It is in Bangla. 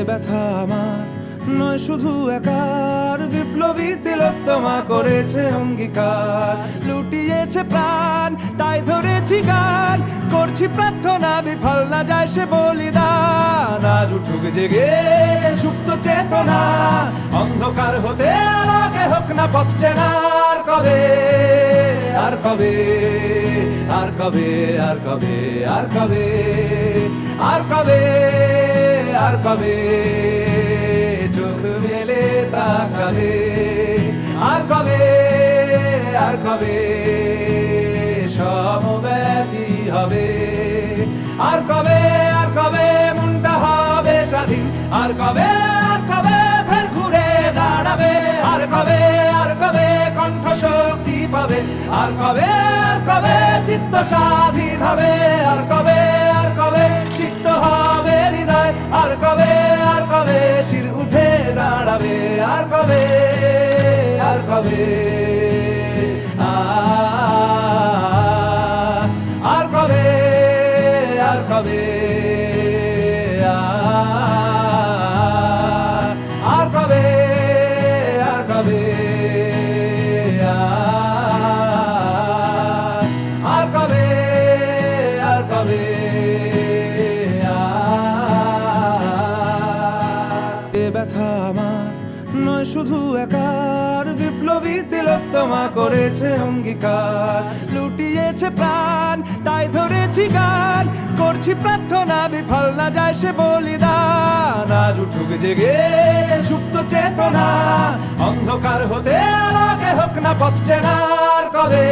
ব্যথা আমার নয় শুধু একার, বিপ্লবী তিলোত্তমা করেছে অঙ্গীকার। লুটিয়েছে প্রাণ তাই ধরেছি গান, করছি প্রার্থনা বিফল না যায় সে বলিদান। আজ উঠুক জেগে সুপ্ত চেতনা, অন্ধকার হতে আলোকে হোক না পথ চেনা। আর কবে আর কবে আর কবে আর কবে আর কবে আর কবে আর কবে চোখ মেলে তাকাবে। আর কবে আর কবে সমব্যথী হবে। আর কবে মনটা হবে স্বাধীন। আর কবে ফের ঘুরে দাঁড়াবে। আর কবে কণ্ঠ শক্তি পাবে। আর কবে চিত্ত স্বাধীন হবে। আর কবে সিক্ত হবে হৃদয়। আর কবে শির উঠে দাঁড়াবে। আর কবে আর কবে আর কবে আর কবে আর কবে আর কবে আর কবে আর কবে ব্যথা আমার নয় শুধু একার, বিপ্লবী তিলোত্তমা করেছে অঙ্গীকার। লুটিয়েছে প্রাণ তাই ধরেছি গান, করছি প্রার্থনা বিফল না যায় সে বলিদান। আজ উঠুক জেগে সুপ্ত চেতনা, অন্ধকার হতে আলোকে হোক না পথ চেনা। আর কবে